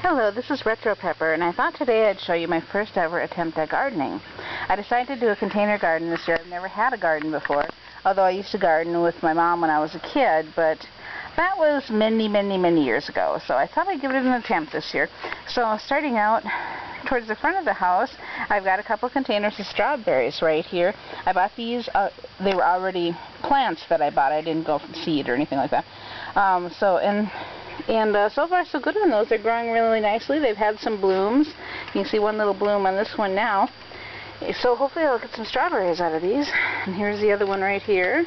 Hello, this is RetroPrepper, and I thought today I'd show you my first ever attempt at gardening. I decided to do a container garden this year. I've never had a garden before, although I used to garden with my mom when I was a kid, but that was many years ago, so I thought I'd give it an attempt this year. So starting out towards the front of the house, I've got a couple containers of strawberries right here. I bought these, they were already plants that I bought. I didn't go from seed or anything like that. So far so good on those. They're growing really nicely. They've had some blooms. You can see one little bloom on this one now. So hopefully I'll get some strawberries out of these. And here's the other one right here.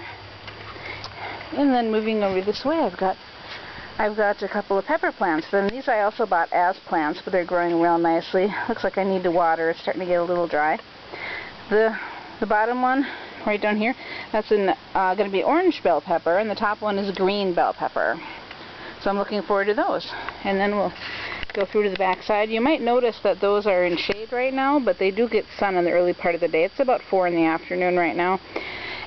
And then moving over this way, I've got a couple of pepper plants. Then these I also bought as plants, but they're growing real nicely. Looks like I need to water. It's starting to get a little dry. The bottom one, right down here, that's going to be orange bell pepper, and the top one is green bell pepper. So I'm looking forward to those. And then we'll go through to the back side. You might notice that those are in shade right now, but they do get sun in the early part of the day. It's about 4 in the afternoon right now.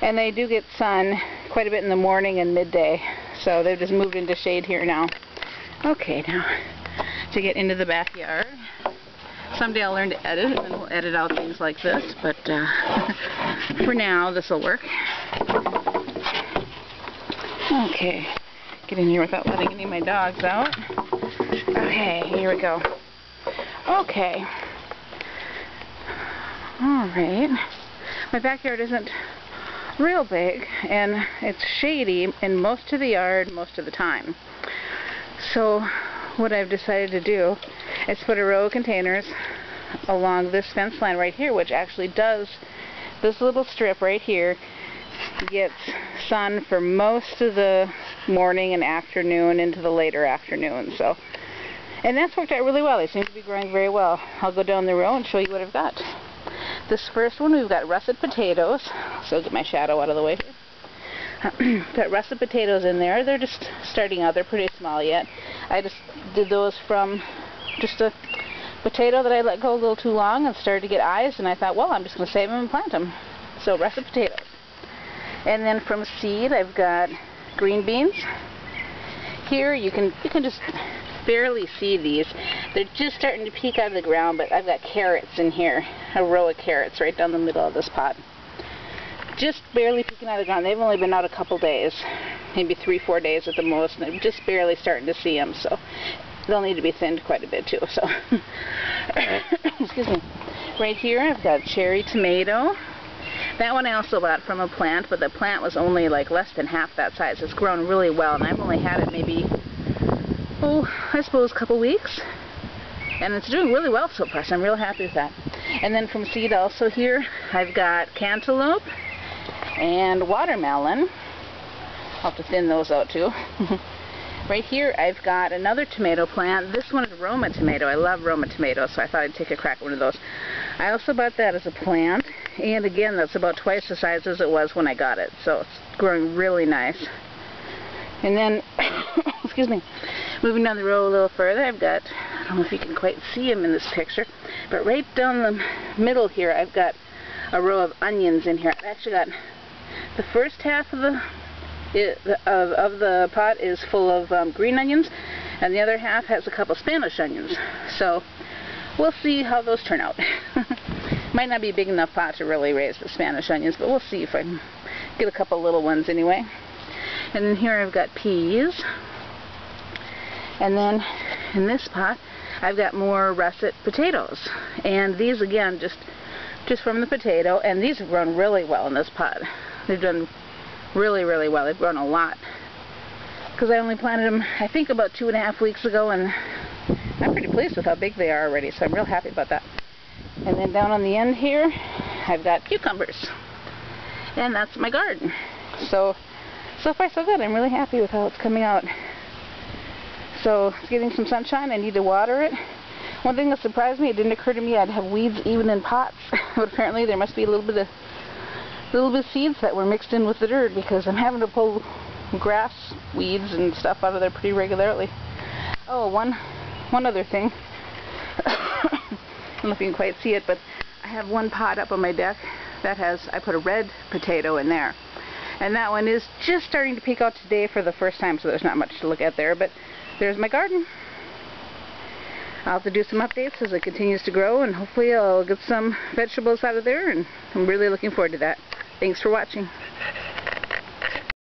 And they do get sun quite a bit in the morning and midday. So they've just moved into shade here now. Okay, now to get into the backyard. Someday I'll learn to edit, and then we'll edit out things like this. But for now, this will work. Okay. Get in here without letting any of my dogs out. Okay, here we go. Okay. Alright. My backyard isn't real big, and it's shady in most of the yard most of the time. So what I've decided to do is put a row of containers along this fence line right here, which actually does, this little strip right here gets sun for most of the morning and afternoon into the later afternoon. So, and that's worked out really well. They seem to be growing very well. I'll go down the row and show you what I've got. This first one, we've got russet potatoes. So I'll get my shadow out of the way here. Got russet potatoes in there. They're just starting out. They're pretty small yet. I just did those from just a potato that I let go a little too long and started to get eyes, and I thought, well, I'm just going to save them and plant them. So russet potatoes. And then from seed, I've got green beans. Here you can just barely see these. They're just starting to peek out of the ground, but I've got carrots in here. A row of carrots right down the middle of this pot. Just barely peeking out of the ground. They've only been out a couple days, maybe 3-4 days at the most, and I'm just barely starting to see them, so they'll need to be thinned quite a bit too. So, excuse me. Right here I've got cherry tomato. That one I also bought from a plant, but the plant was only like less than half that size. It's grown really well, and I've only had it maybe, I suppose a couple weeks. And it's doing really well so far, so I'm real happy with that. And then from seed also here, I've got cantaloupe and watermelon. I'll have to thin those out too. Right here I've got another tomato plant. This one is Roma tomato. I love Roma tomatoes, so I thought I'd take a crack at one of those. I also bought that as a plant, and again, that's about twice the size as it was when I got it, so it's growing really nice. And then, excuse me, moving down the row a little further, I've got, I don't know if you can quite see them in this picture, but right down the middle here, I've got a row of onions in here. I've actually got the first half of the pot is full of green onions, and the other half has a couple Spanish onions. So we'll see how those turn out. Might not be a big enough pot to really raise the Spanish onions, but we'll see if I can get a couple little ones anyway. And then here I've got peas. And then in this pot I've got more russet potatoes. And these again just from the potato, and these have grown really well in this pot. They've done really well. They've grown a lot. Because I only planted them, I think, about 2.5 weeks ago, and I'm pretty pleased with how big they are already, so I'm real happy about that. And then down on the end here, I've got cucumbers. And that's my garden. So far so good. I'm really happy with how it's coming out. So it's getting some sunshine. I need to water it. One thing that surprised me, it didn't occur to me I'd have weeds even in pots. But apparently there must be a little bit of seeds that were mixed in with the dirt, because I'm having to pull grass, weeds, and stuff out of there pretty regularly. Oh, one other thing. I don't know if you can quite see it, but I have one pot up on my deck that I put a red potato in there. And that one is just starting to peek out today for the first time, so there's not much to look at there, but there's my garden. I'll have to do some updates as it continues to grow, and hopefully I'll get some vegetables out of there, and I'm really looking forward to that. Thanks for watching.